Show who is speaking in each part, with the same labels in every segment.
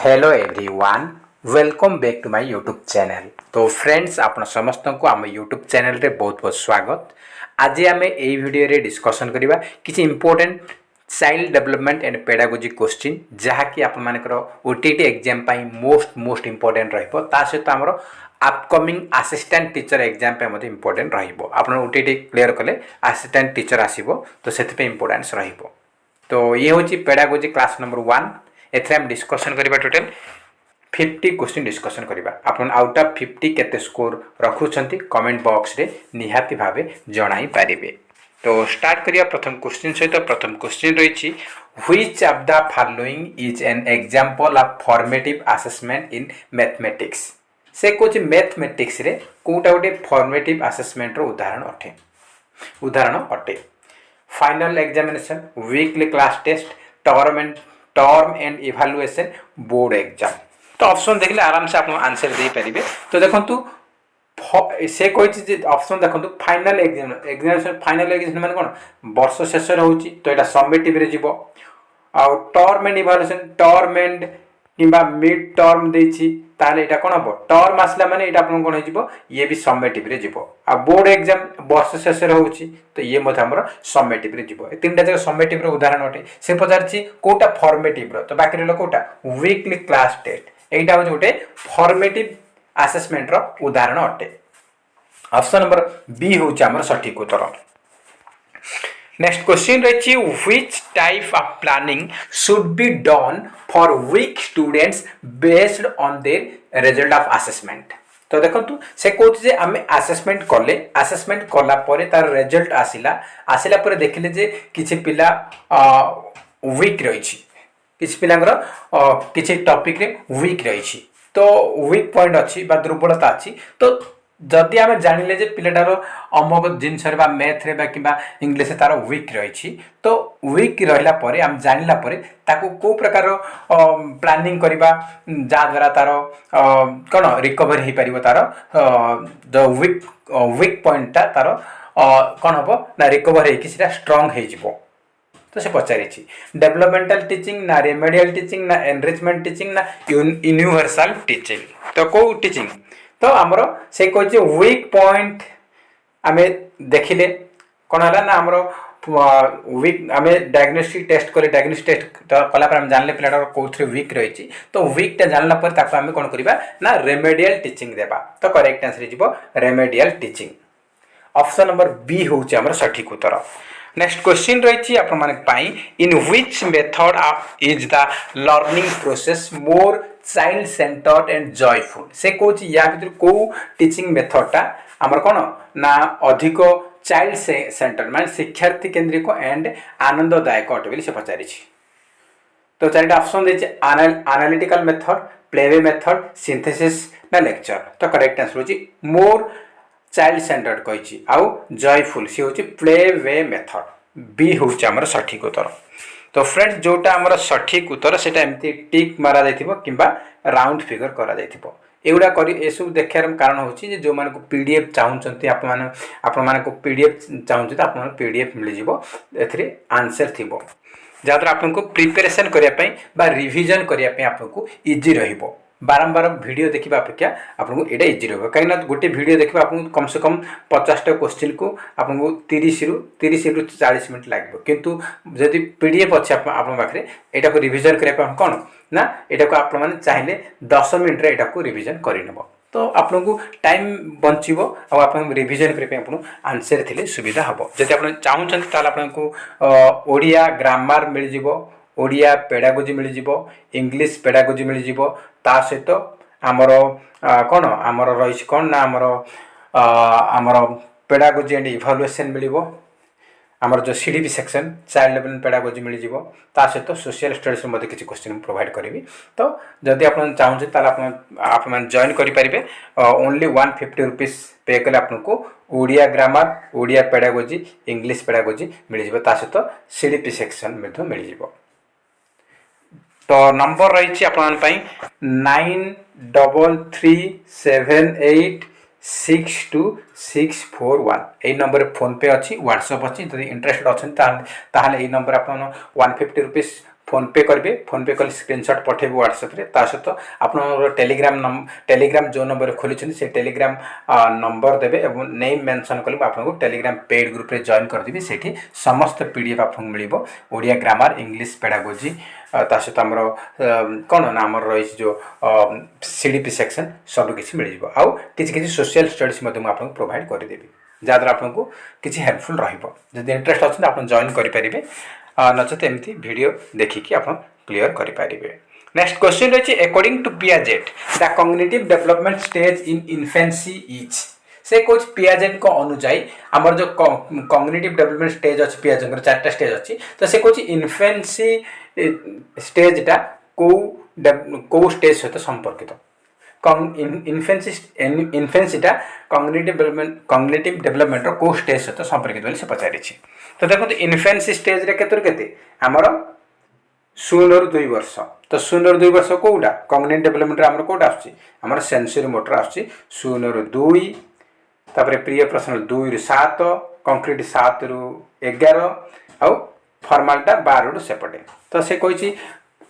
Speaker 1: Hello everyone welcome back to my YouTube channel. तो friends आपण समस्त को आम यूट्यूब चैनल रे बहुत बहुत स्वागत। आज आम यही वीडियो रे डिस्कशन करबा किछि important child development and pedagogy question जहाँकि आपर ओटीटी एग्जाम पाई मोस्ट इंपोर्टेंट रहिबो। ता सहित हमर अपकमिंग असिस्टेंट टीचर एग्जाम पे मते इंपोर्टेंट रहिबो। आपण ओटीटी क्लियर कले असिस्टेंट टीचर आसीबो तो सेति पे इंपोर्टेंस रहिबो। तो ये होची पेडागोजी क्लास नंबर 1। एथरे हम डिस्कशन करिबा टोटल 50 क्वेश्चन डिस्कशन करिबा। आपण आउट ऑफ 50 केते स्कोर रखुछंती कमेंट बॉक्स रे निहाती भाबे जणाई पारिबे। तो स्टार्ट करिया प्रथम क्वेश्चन सहित। प्रथम क्वेश्चन रहिछि which of the following is an example of formative assessment in mathematics. से कुछ मैथमेटिक्स रे कोटा गोटे फॉर्मेटिव असेसमेंट रो उदाहरण अटे। Final examination, weekly class test, term end evaluation, board exam. तो ऑप्शन देखले आराम से आप आंसर दे पारिबे। तो देखंतु से कहि ऑप्शन देखंतु फाइनल एग्जामिनेशन। फाइनल एग्जामिनेशन माने कोन वर्ष शेष रहउची तो एटा समेटिव रे जिवो। आ term end evaluation, term end किबा मिड टर्म देछि ताले एटा कोन हबो टर्म आसला माने एटा आपन कोन हो जिवो ये भी समेटिव रे जिवो। आ बोर्ड एग्जाम वर्ष शेष रहउची तो ये मते हमर समेटिव रे जिवो। ए तीनटा जगह समेटिव रे उदाहरण अटे। से पचारछि कोटा फॉर्मेटिव रो तो बाकी रहलो कोटा वीकली क्लास टेस्ट। एटा हो जोटे फॉर्मेटिव असेसमेंट रो उदाहरण अटे। ऑप्शन नंबर बी होची हमर सठिक उत्तर। नेक्स्ट क्वेश्चन रही which type of planning should be done for weak students based on their result of assessment. तो देखंतु से कहूँ जे आम असेसमेंट कले, असेसमेंट कला परे तार रिजल्ट आसिला परे देखिले जे किछि पिला वीक रही, किछि पिलांगर किछि टॉपिक रे वीक रही। तो वीक पॉइंट अच्छी बा दुर्बलता अच्छी। तो जदि आम जानिले जे पिलाटार अमुक जिनस मैथ रे बा किबा इंग्लिश तार वीक रही तो वीक रहिला परे आम जानिला परे ताको को प्रकार प्लानिंग करबा जा द्वारा तार कोन रिकवर हे परिबो। तार जो वीक पॉइंट तार कोन हबो ना रिकवर हे कि सेटा स्ट्रांग हे जिवो। तो से पचारिछि डेवलपमेंटल टीचिंग ना रेमेडियल टीचिंग ना एनरिचमेंट टीचिंग ना यूनिवर्सल टीचिंग। तो को टीचिंग तो आमर से कहे वीक पॉइंट आम देखिले कौन है ना आमर वीक आम डायग्नोस्टिक टेस्ट कले, डायग्नोस्टिक टेस्ट कला आम जानले पिलाटार कौन वीक रही तो वीकटा जानला पर आम कौन करबा ना रेमेडियल टीचिंग देबा। तो करेक्ट आंसर जीवो remedial teaching. Option number B होउची हमर सठिक उत्तर। नेक्स्ट क्वेश्चन रही आपण माने पाई in which method is the learning process more child centred and joyful. से कहूँ या भर कौ टीचिंग मेथडटा आमर कौन ना अधिक चाइल्ड सेंटर मान शिक्षार्थी केन्द्रिक एंड आनंददायक अटे बोली से पचारि। तो चारिटा ऑप्शन देछि analytical method, play way method, synthesis ना लेक्चर। तो करेक्ट आंसर होछि मोर चाइल्ड सेंटर्ड कहिछि आउ जॉयफुल सी होछि प्लेवे मेथड। बी होछि हमर सठिक उत्तर। तो फ्रेंड्स जोटा हमर सठिक उत्तर सेटा एमती टिक मारा जाइथिबो किबा राउंड फिगर करा जाइथिबो। एगुडा करी एसु देखार कारण होछि जे जो मान को पीडीएफ चाहउचंती आपण मान को पीडीएफ चाहउचंती आपण पीडीएफ मिल जिवो। एथरे आंसर थिबो जाद्रा आपन को प्रिपरेशन करिया पई बा रिवीजन करिया पई आपन को इजी रहिबो। बारंबार वीडियो देखा अपेक्षा आपको एटा इजी रहा कहीं गोटे वीडियो देखा आपको कम से कम 50टा क्वेश्चन को आपको 30 रु 40 मिनट लगे। किंतु जदि पीडीएफ अच्छे पाखे यहाँ को रिविजन करने कौन ना यहाँ को आप चाहिए 10 मिनट रे यहाँ को रिविजन करनेब। तो आपको टाइम बचो और आप रिविजन करने आंसर थे सुविधा हम। जब आप चाहते आपको ओडिया ग्रामर मिल जाव, ओडिया पेडागोजी मिल जाव, इंग्लिश पेडागोजी मिल जाव। ता सहित आमर कौन आमर रही कौन ना आमर पेडागोजी एंड इवैल्यूएशन मिलिबो। आमर जो CDP section child development pedagogy मिल जाव। ता सहित सोशल स्टडीज में किसी क्वेश्चन प्रोवाइड करी। तो जदि आप चाहते आप जॉइन करेंगे ओनली 150 रुपीज पे कले आपको Odia grammar, Odia pedagogy, English pedagogy मिल जाव। ता सहित सीडीपी सेक्शन मिल जाव। तो नंबर रही आपण 9337862641। यही नंबर फोन पे अच्छी, व्हाट्सएप अच्छी। जब इंटरेस्टेड अच्छा ताले नंबर आप 150 रुपीज फोन पे करेंगे फोन पे कले स्क्रीनशॉट पठेबे व्हाट्सएप रे ता सहित आपन टेलीग्राम जो नंबर खोली से टेलीग्राम नंबर देबे एवं नेम मेंशन कले आपको टेलीग्राम पेड ग्रुप रे जॉइन कर देबे सेठी समस्त पीडीएफ आपको मिलिबो ओडिया ग्रामर इंग्लिश पेडागोजी ता सहित हमर कोन ना हमर रही जो सीडीपी सेक्शन सब किछि मिल जिवो आउ किछि सोशल स्टडीज मध्ये आपको प्रोवाइड कर देबे जहाँद्वारा आपको किसी हेल्पफुल रही इंटरेस्ट अच्छे आप जॉइन करेंगे नचेत एमती वीडियो देखिकी आप क्लीयर करेंगे। नेक्स्ट क्वेश्चन रही according to Piaget the cognitive development stage in infancy is से कौन पियाजेट को अनुजाई आमर जो कॉग्निटिव डेवलपमेंट स्टेज अच्छे पियाजेट 4टा स्टेज अच्छी तो से कौन इन्फेंसी स्टेजटा कौ स्टेज सहित संपर्कित इन्फेंसीटा कॉग्निटिव डेवलपमेंट को स्टेज सहित संपर्कित बोली से पचारि तो देखो इन्फेंसी स्टेज रे केते आमर 0 ରୁ 2 वर्ष तो 0 ରୁ 2 वर्ष कोटा कॉग्निटिव डेवलपमेंट आमर कोटा आछि आमर सेंसरी मोटर आछि 0 ରୁ 2 तापर प्रिय प्रश्न 2 ରୁ 7 कंक्रीट 7 ରୁ 11 आउ फॉर्मालटा 12 ରୁ सेपटे तो से कहिछि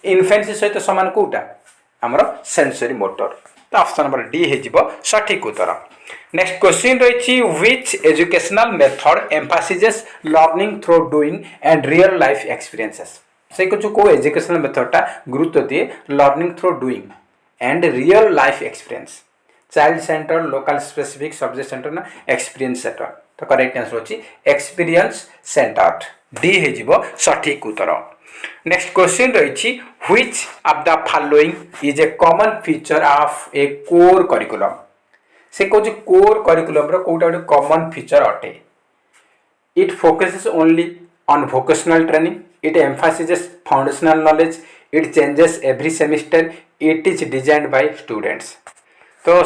Speaker 1: इन्फेंसी सहित समान कोटा आमर सेंसरी मोटर तो ऑप्शन नंबर डी है सठिक उत्तर। नेक्स्ट क्वेश्चन रही which educational method emphasises learning through doing and real life experiences से कुछ को एजुकेशनल मेथडटा गुरुत्व दिए learning through doing and real life experience child centre local specific subject centre ना एक्सपीरियंस सेंटर तो करेक्ट आंसर होची एक्सपीरियंस सेंटर्ड डी है सठिक उत्तर। नेक्स्ट क्वेश्चन रही which of the following is a common feature of a core curriculum से कौन core curriculum रो कोटा गोटे कॉमन फीचर अटे it focuses only on vocational training it emphasises foundational knowledge it changes every semester it is designed by students तो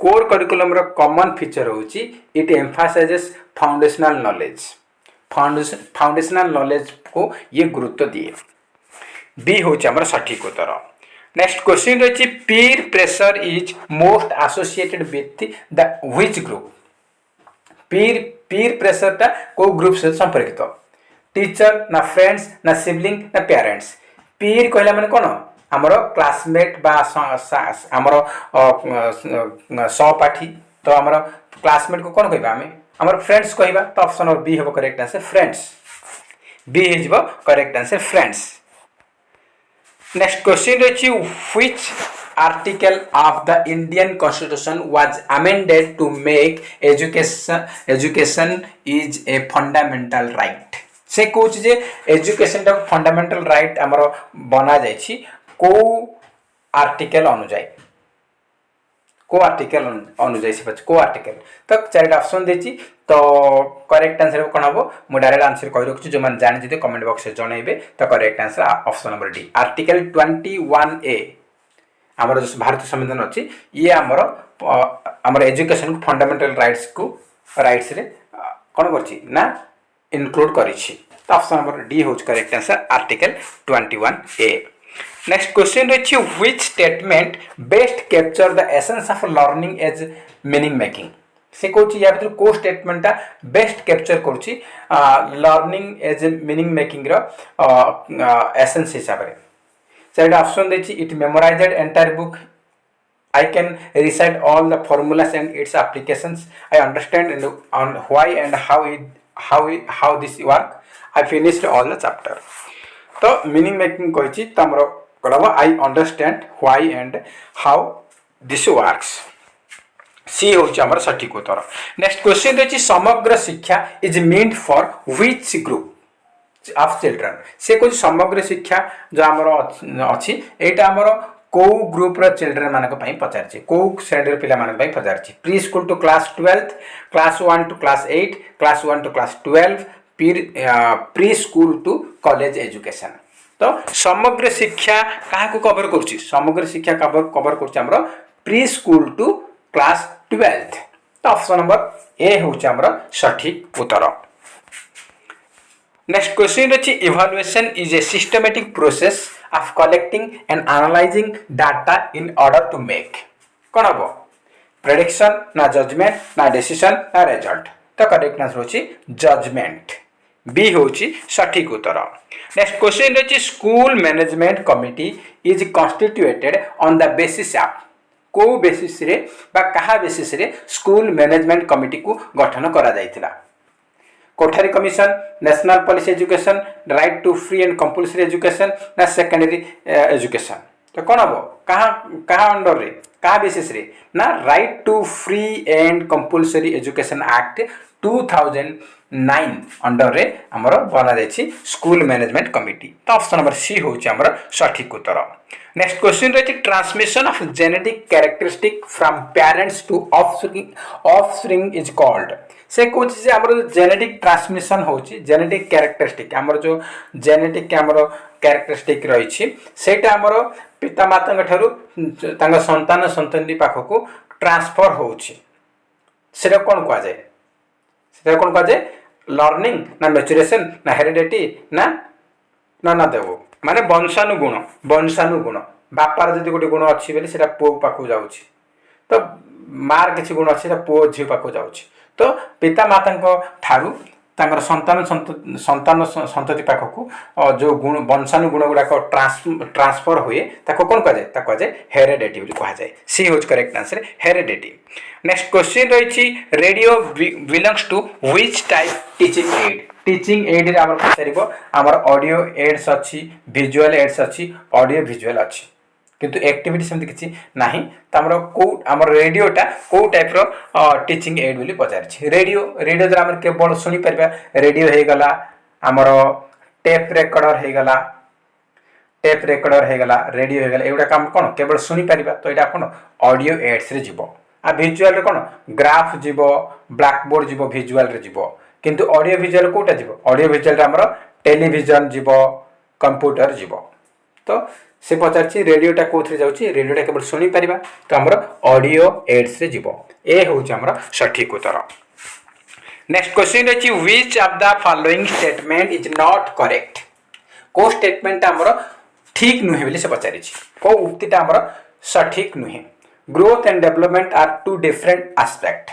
Speaker 1: core curriculum रो common feature होची it emphasises foundational knowledge foundational knowledge को ये गुरुत्व दिए B होची हमर सठिक उत्तर। नेक्स्ट क्वेश्चन रही पीर pressure is most associated with the which group Pir pressure टा को ग्रुप से संपर्कित टीचर ना फ्रेंड्स ना सिबलिंग ना पेरेंट्स पीर कहला माने कोन हमर क्लासमेट बा हमर सहपाठी तो हमर क्लासमेट को कोन कहबा हमर फ्रेंड्स कहबा तो ऑप्शन नंबर बी हो correct answer friends B is correct answer friends. Next question रही which article of the Indian constitution was amended to make education is a fundamental right से कौच जे एजुकेशन टा फंडामेंटल राइट हमर बना जाइछि को आर्टिकल अनुଯାयୀ को आर्टिकल अनुଯାयी से को आर्टिकल तो 4टा ऑप्शन देछि तो करेक्ट आंसर कौन हम मुझे डायरेक्ट आंसर कही रखुच्छी जो मैंने जानी जे कमेंट बॉक्स में जनइबे तो correct answer option number D article 21A आमर जो भारत संविधान अच्छी ये आमर एजुकेशन को फंडामेंटल राइट्स रे कौन करना इनक्लूड करिछि तो ऑप्शन नंबर डी हो correct answer article 21A। Next question रही which statement best capture the essence of learning as meaning making से कौन या भर को स्टेटमेंटा बेस्ट कैप्चर करुच्ची learning as meaning making essence हिसाब से ऑप्शन देछि it memorised entire book I can recite all the formulas and its applications. I understand on why and how this work. I finished all the chapter. तो meaning making कहिछि तमरो करबो I understand why and how this works. सी होछि हमर सठिक उत्तर। Next question रहिछि समग्र शिक्षा is meant for which group of children से कुछ समग्र शिक्षा जो हमर अछि एटा हमर को ग्रुप रो चिल्ड्रन मानक पई पचारछि को श्रेणी पिला मानक पई पचारछि pre school to class 12 class 1 to class 8 class 1 to class 12 pre school to college education तो समग्र शिक्षा कहा को कवर करछि समग्र शिक्षा कवर करछि हमर प्री स्कूल टू क्लास 12 तो ऑप्शन नंबर ए होछि हमर सठिक उत्तर। नेक्स्ट क्वेश्चन रही evaluation is a systematic process of collecting and analyzing data in order to make कौन हम प्रेडिक्शन ना जजमेंट ना डिसीजन ना रिजल्ट तो करेक्ट आंसर होची जजमेंट बी होची सठिक उत्तर। नेक्स्ट क्वेश्चन रही school management committee is constituted on the basis of को बेसिस रे बा कहा बेसिस रे स्कूल मैनेजमेंट कमिटी को गठन करा जायतिला। Kothari commission, national policy education, right to free and compulsory education ना सेकेंडरी एजुकेशन। तो कौन हम कहाँ कहाँ अंडर रे कहाँ बेसिस रे ना right to free and compulsory education act 2009 under रे हमर बना जायछि स्कूल मैनेजमेंट कमिटी। तो ऑप्शन नंबर सी होछि हमर सठिक उत्तर। नेक्स्ट क्वेश्चन रही transmission of genetic characteristic from parents to offspring is called. से कौन से हमर जेनेटिक ट्रांसमिशन होछि जेनेटिक कैरेक्टरिस्टिक हमर जो जेनेटिक हमर कैरेक्टरिस्टिक रही सेटा हमर पिता माता ठारू तांग संतान संतति पाखक ट्रांसफर होछि सेटा कोन कह जाय सेटा कोन कह जाय लर्निंग ना मैच्योरेशन ना हेरिडिटी ना ना ना देव माने वंशानुगुण बापार जदि गोटे गुण अच्छी बेले सेटा पुओ पाखु जाउछि तो मार किछि गुण अछि सेटा पुओ झियो पाखु जाउछि तो पिता माता ठारू तांगर संतान संतति पाखक जो गुण वंशानुगुण गुड़ाक ट्रांसफर हुए ताको कौन कह जाए हेरिडिटी कह जाए। सी होज correct answer heredity. Next question रही radio belongs to which type teaching aid. Teaching aid रे हमर पचारिबो हमर ऑडियो एड्स अछि विजुअल एड्स अछि ऑडियो विजुअल अछि किंतु एक्टिविटी सेमति किछि नाही त हमर को हमर रेडियोटा को टाइप रो टीचिंग एड बोली पचारछि। रेडियो द्वारा हमर केवल सुनि परबा रेडियो हे गला हमर टेप रेकॉर्डर हे गला रेडियो हे गला एउडा काम कोन केवल सुनि परबा तो एटा कोन ऑडियो एड्स रे जिवो आ विजुअल रे कोन ग्राफ जिवो ब्लैक बोर्ड जिवो विजुअल रे जिवो किंतु ऑडियो विजुअल कोटा जिवो ऑडियो विजुअल रे हमर टेलीविजन जिवो कंप्यूटर जिवो। तो से पचारछि रेडियोटा कोथरे जाउछि रेडियोटा केवल सुनि परिबा तो हमर ऑडियो एड्स रे जिवो ए होछि हमर सठिक उत्तर। नेक्स्ट क्वेश्चन अछि which of the following statement is not correct. को स्टेटमेंट हमर ठीक नुहे बोली से पचारिछि को उक्तिटा हमर सठिक नुहे। Growth and development are two different aspect.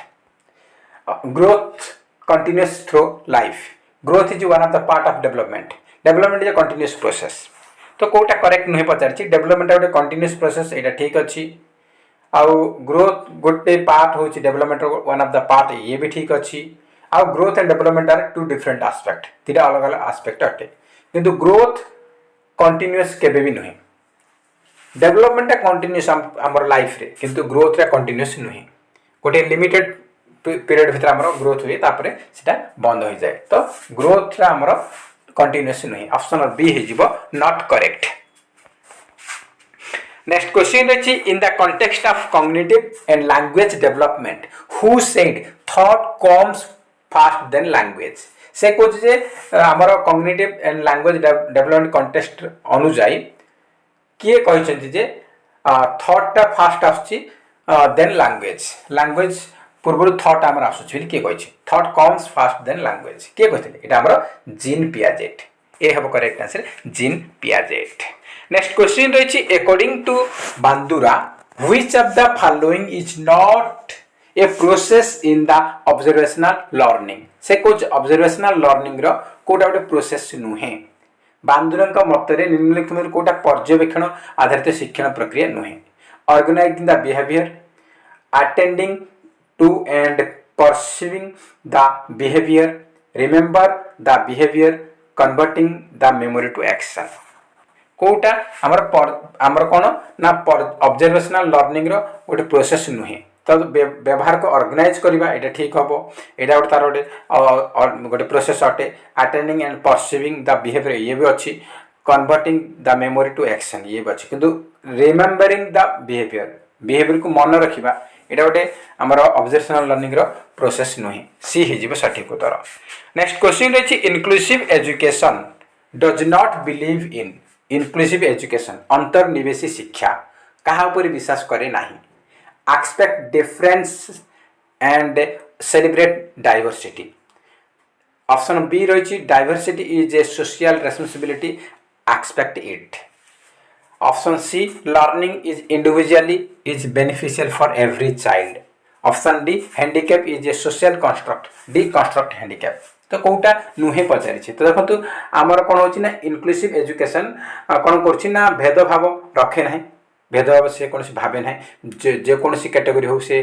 Speaker 1: Growth continuous through life growth is one of the part of development development is a continuous process तो कोटा करेक्ट नुहे पचारछि डेवलपमेंट गोटे कंटिन्यूअस प्रोसेस एटा ठीक अछि आउ ग्रोथ गोटे पार्ट होछि development one of the part ये भी ठीक अछि आउ growth and development are two different aspect तीटा अलग अलग एस्पेक्ट अटे किंतु ग्रोथ कंटिन्यूअस केबे भी नुहे डेवलपमेंट कंटिन्यूअस हमर लाइफ रे किंतु ग्रोथ रे कंटिन्यूअस नुहे गोटे लिमिटेड पीरियड भीतर हमर ग्रोथ हुए तापरे सेटा बंद हो जाए तो ग्रोथ रे हमर कंटिन्यूअस नुहे ऑप्शन नंबर बी हे जिवो नॉट करेक्ट। नेक्स्ट क्वेश्चन रही in the context of cognitive and language development who said thought comes first than language. से कहूँ जे हमर cognitive and language development context अनुसार किए कहते जे थॉटा फास्ट आसुची देन लैंग्वेज पूर्व थॉट आमर आसुची किए कहि thought comes first than language किए कहते एटा हमर जीन पियाजेट ए हबो correct answer Jean Piaget. Next question रही according to Bandura which of the following is not a process in the observational learning. से कुछ ऑब्जर्वेशनल लर्निंग रो कोटा गोटे प्रोसेस नुहे बांदुरा मतरे निम्नलिखित में कोटा पर्यवेक्षण आधारित शिक्षण प्रक्रिया नुहे organizing the behaviour attending to and perceiving the behaviour remember the behaviour converting the memory to action कोटा हमर कोन ना ऑब्जर्वेशनल लर्निंग रो गोटे प्रोसेस नुहे तो व्यवहार को ऑर्गेनाइज करबा एटा ठीक हबो एटा गोटे तार गोटे प्रोसेस अटे attending and perceiving the behaviour ये भी अच्छी converting the memory to action ये भी अच्छी किंतु रिमेंबरिंग द बिहेवियर को मन रखिबा एटा गोटे हमर ऑब्जर्वेशनल लर्निंग रो प्रोसेस नुहे सी हे जिवो सठिक उत्तर। नेक्स्ट क्वेश्चन रही inclusive education does not believe in inclusive education अंतर्निवेशी शिक्षा कहा ऊपर विश्वास करे नाही expect difference and celebrate diversity. Option B रही diversity is a social responsibility expect it. Option C learning is individually is beneficial for every child. Option D handicap is a social construct deconstruct handicap. तो कौटा नुहे पचारि तो देखो आमर कौन हो inclusive education कौन कर भेदभाव रखे ना भेदभाव से कौन भावे ना जेकोसी कैटेगरी हो सी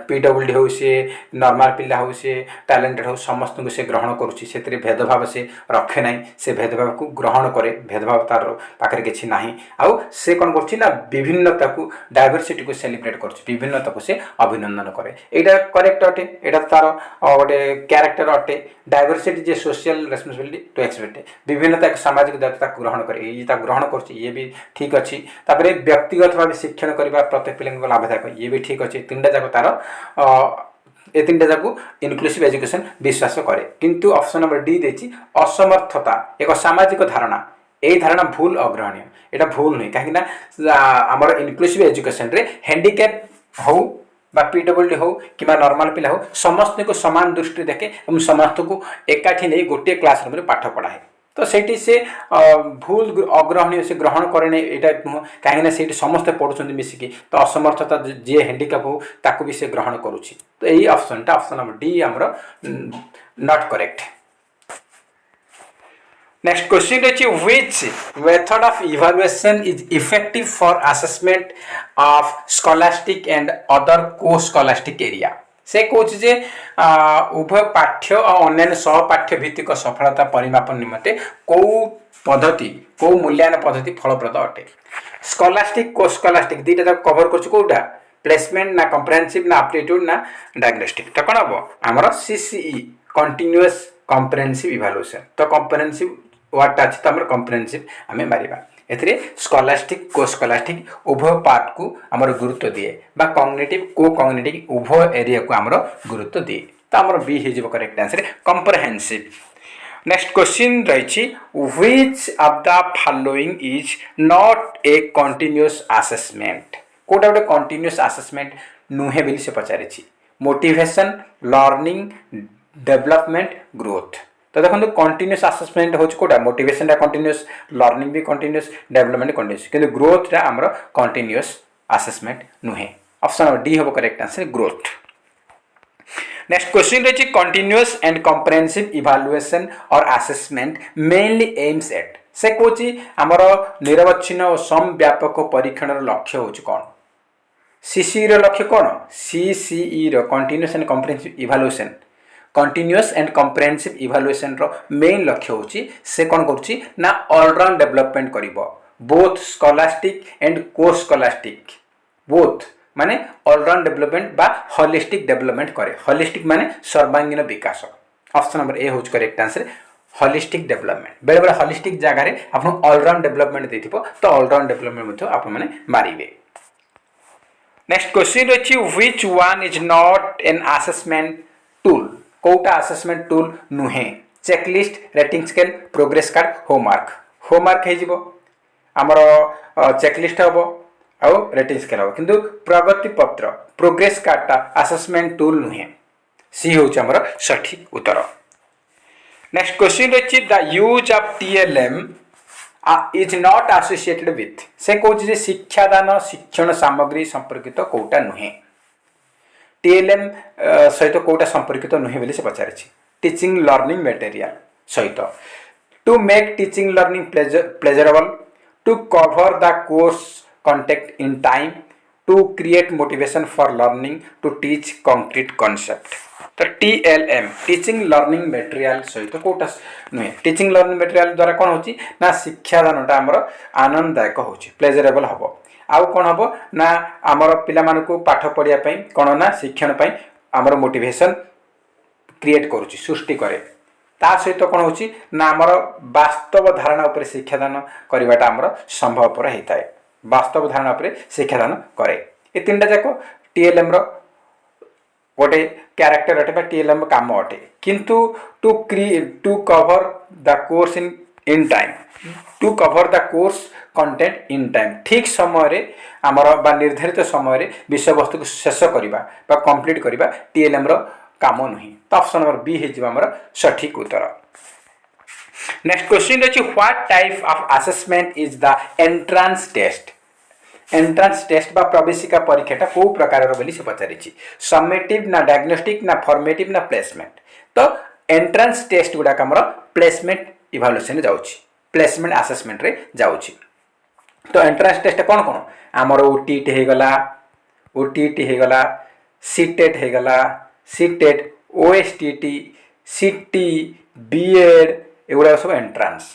Speaker 1: पीडब्ल्यूडी हो सी नॉर्मल पिला हो सी टैलेंटेड हो समस्त को से ग्रहण करुच्ची से भेदभाव से रखे ना से भेदभाव को ग्रहण करे भेदभाव तार पाखे किसी ना आउ से कौन कर विभिन्नता को डायवर्सिटी को सेलिब्रेट करभिन्नता को से अभिनंदन करे यहाँ करेक्ट अटे यहाँ तार गोटे क्यारेक्टर अटे डायवर्सिटी जे सोशल रेस्पॉन्सिबिलिटी टू एक्सपेक्ट विभिन्नता सामाजिक दायित्व ग्रहण करे ये ग्रहण कर भी ठीक अच्छी व्यक्तिगत भाव शिक्षण करने प्रत्येक पिला लाभदायक ये भी ठीक अच्छे तीन जाक तार ए तीन जाक इनक्लूसिव एजुकेशन विश्वास करे किंतु ऑप्शन नंबर डी देछि असमर्थता एक सामाजिक धारणा यही धारणा भूल अग्रहणीय यहाँ भूल नहीं कहीं आमर इनक्लूसिव एजुकेशन रे हैंडिकैप हो पीडब्ल्यूडी हो कि नॉर्मल पिला हो समस्त को समान दृष्टि देखे और समस्त को एकाठी नहीं गोटे क्लासरूम में पाठ पढ़ाए तो सेठी से भूल अग्रहणीय से ग्रहण करे यहाँ नुह कहीं से समस्ते पढ़ुं मिसिकी तो असमर्थता जी हैंडिकैप हो ताकू भी से ग्रहण करुच्ची तो यही ऑप्शन ऑप्शन नंबर डी आमर नॉट करेक्ट। नेक्स्ट क्वेश्चन रही which method of evaluation is effective for assessment of scholastic and other को स्कॉलास्टिक एरिया से कौच जे उभय पाठ्य और अन्य सहपाठ्य भित्तिक सफलता परिमापन निमंते कौ पद्धति कौ मूल्यांकन पद्धति फलप्रद अटे स्कॉलास्टिक को स्कॉलास्टिक दुईटा तक कवर कर कौटा प्लेसमेंट ना कम्प्रेहेंसिव ना एप्टीट्यूड ना डायग्नोस्टिक तो कौन हम आमर सीसीई कंटीन्यूअस कम्प्रेहेंसिव इवैल्यूएशन तो कम्प्रेहेंसिव वर्ड अच्छी तो आम कम्प्रेहेंसिव आम मारिबा एथिरे स्कॉलास्टिक को स्कॉलास्टिक उभय पार्ट को आमर गुरुत्व दिए बा कॉग्निटिव को कॉग्निटिव उभय एरिया को आमर गुरुत्व दिए तो आमर बी हो correct answer comprehensive. Next question रही which of the following is not a continuous assessment कोटा गोटे कंटीन्यूअस असेसमेंट नुहे बोली से पचारि मोटिवेशन लर्निंग डेवलपमेंट ग्रोथ तो देखो कंटीन्यूअस असेसमेंट हो कोटा मोटिवेशन कंटीन्यूअस लर्निंग भी कंटीन्यूअस डेवलपमेंट कंटीन्यूअस किंतु ग्रोथ आमर कंटीन्यूअस असेसमेंट नुहे ऑप्शन नंबर डी हो correct answer growth. Next question रही कंटीन्यूअस एंड कम्प्रेहेंसिव इवैल्यूएशन और असेसमेंट मेनली एम्स एट से कौची आमर निरवच्छिन्न और समव्यापक परीक्षण लक्ष्य हो कौन सीसीई लक्ष्य कौन CCE continuous and comprehensive evaluation continuous and comprehensive evaluation रो मेन लक्ष्य होची से कौन करुच्ची ना ऑलराउंड डेवलपमेंट करिवो both scholastic and co scholastic both माने ऑलराउंड डेवलपमेंट बा होलिस्टिक डेवलपमेंट करे होलिस्टिक माने सर्वांगीन विकास ऑप्शन नंबर ए होच करेक्ट आंसर होलिस्टिक डेवलपमेंट बेले बेले होलिस्टिक जगह रे आपन ऑलराउंड डेवलपमेंट देथिबो तो ऑलराउंड डेवलपमेंट मथो आपन माने मारिबे। नेक्स्ट क्वेश्चन रही which one is not an assessment tool कौटा असेसमेंट टूल नुहे checklist rating scale progress card homework हो आमर चेकलिस्ट हम आउ रेटिंग स्केल हम किंतु प्रगति पत्र प्रोग्रेस कार्डटा असेसमेंट टूल नुहे सी हूँ आमर सठिक उत्तर। नेक्स्ट क्वेश्चन रही the use of TLM is not associated with से कौन शिक्षादान शिक्षण सामग्री संपर्कित कौटा नुहे टीएलएम सहित कौटा संपर्कित नुहे बोली से पचारि टीचिंग लर्निंग मटेरियल सहित to make teaching learning pleasurable to cover the course content in time to create motivation for learning to teach concrete concept तो टीएलएम टीचिंग लर्निंग मटेरियल सहित कौटा नुहे टीचिंग लर्निंग मटेरियल द्वारा कौन होची ना शिक्षादानटा आमर आनंददायक होची प्लेजरेबल हम आउ कौन हम ना आमर पिला मानकु पाठ पढ़िया पई कौन ना शिक्षण पई आमर मोटिवेशन क्रिएट करुची सृष्टि करे ता सहित कौन होची ना आमर वास्तव धारणा उपर शिक्षादान करवाटा आमर संभवपर होता है वास्तव धारणा उपर शिक्षादान करे ये तीनटा जाक टीएलएम रो गोटे क्यारेक्टर अटे टीएलएम काम अटे किंतु to cover the course in time to cover the course content in time ठीक समय आमर बा निर्धारित समय विषय वस्तु को शेष करवा कंप्लीट करवा टीएलएम रो काम नुहे तो ऑप्शन नंबर बी हो आमर सठिक उत्तर। नेक्स्ट क्वेश्चन रही what type of assessment is the entrance test बा प्रवेशिका परीक्षाटा कौ प्रकार बोली से पचारि समेटिव ना डायग्नोस्टिक ना फॉर्मेटिव ना प्लेसमेंट तो एंट्रांस टेस्ट गुड़ाक आमर प्लेसमेंट इभालुएसन जाउछि प्लेसमेंट असेसमेंट रे जाउछि तो एंट्रांस टेस्ट कौन कौन आमर ओटीटी हो गला ओटीटी हो गला सीटेट हो गला सीटेट ओएसटीटी सीटी बीएड एगुड़ा सब एंट्रांस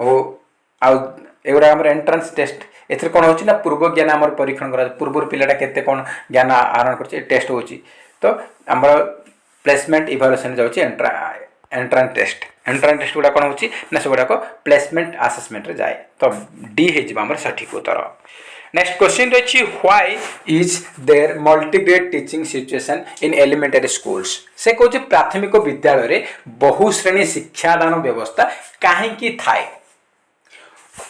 Speaker 1: एगुड़ा आम एंट्रांस टेस्ट एथर कौन हो पूर्व ज्ञान आम परीक्षण कर पूर्व पिलाटा केते कौन ज्ञान आहरण कर टेस्ट हो तो आम प्लेसमेंट इभालुएसन जाउछि एंट्रांस टेस्ट गुड़ा कौन होना से गुड़ाक प्लेसमेंट असेसमेंट रे जाए तो डी हो सठिक उत्तर। नेक्स्ट क्वेश्चन रही why is there multigrade teaching situation in elementary schools से कहूँ प्राथमिक विद्यालय रे बहुश्रेणी शिक्षादान व्यवस्था कहीं थाए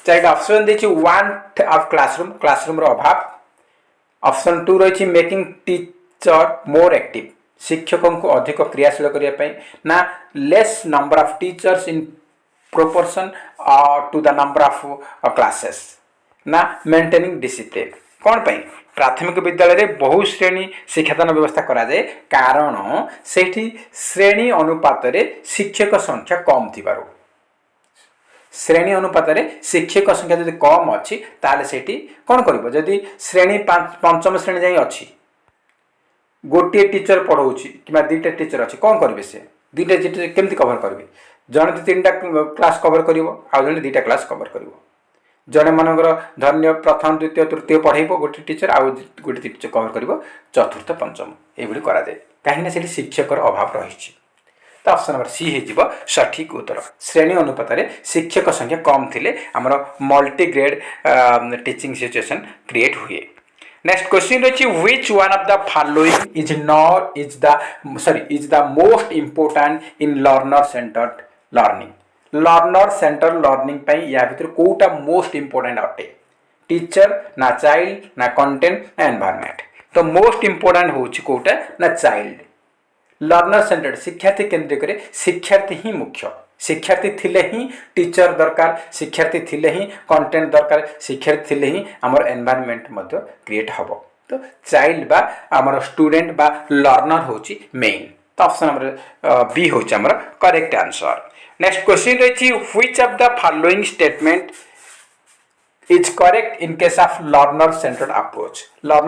Speaker 1: चार ऑप्शन देखिए वांट ऑफ क्लासरूम अभाव ऑप्शन 2 रही मेकिंग टीचर मोर एक्टिव शिक्षकों को अधिक क्रियाशील करने ना less number of teachers in proportion to the number of classes ना मेंटेनिंग डिसिप्लिन कौन पाई प्राथमिक विद्यालय रे बहुश्रेणी शिक्षादान व्यवस्था करा जाए कारण सेठी श्रेणी अनुपात रे शिक्षक संख्या कम थिबारो श्रेणी अनुपात रे शिक्षक संख्या जदि कम अच्छी ताले सेठी कौन करिवो जदि श्रेणी पंचम श्रेणी जाई अच्छी गोटे टीचर पढ़ाऊँगी कि दुईटा टीचर अच्छी कौन करेंगे से दुईटा टीचर केमती कवर करेंगे जड़े तो 3टा क्लास कवर कर जड़े 2टा क्लास कवर कर जड़े मनकर धन्य प्रथम द्वितीय तृतीय पढ़ेब गोटे टीचर आउ गोटे टीचर कवर कर चतुर्थ पंचम ये कराए कहीं से शिक्षक अभाव रही तो ऑप्शन नंबर सी हो सठिक उत्तर श्रेणी अनुपात शिक्षक संख्या कम थिले आमर मल्टीग्रेड टीचिंग सिचुएशन क्रिएट हुए। नेक्स्ट क्वेश्चन रही which one of the following is the most important in learner centred learning या भीतर कोटा मोस्ट इम्पोर्टेंट अटे टीचर ना चाइल्ड ना कंटेंट ना एनवायरनमेंट तो मोस्ट इम्पोर्टेंट होची कोटा ना चाइल्ड लर्नर सेंटर्ड शिक्षार्थी केंद्रित शिक्षार्थी ही मुख्य शिक्षार्थी थिले ही टीचर दरकार शिक्षार्थी थिले ही कंटेंट दरकार शिक्षार्थी थिले ही आमर एनवायरनमेंट मध्य क्रिएट हबो तो चाइल्ड बा आमर स्टूडेंट बा लर्नर होची मेन तो ऑप्शन नंबर बी होची आमर करेक्ट आंसर। नेक्स्ट क्वेश्चन रही which of the following statement is correct in case of learner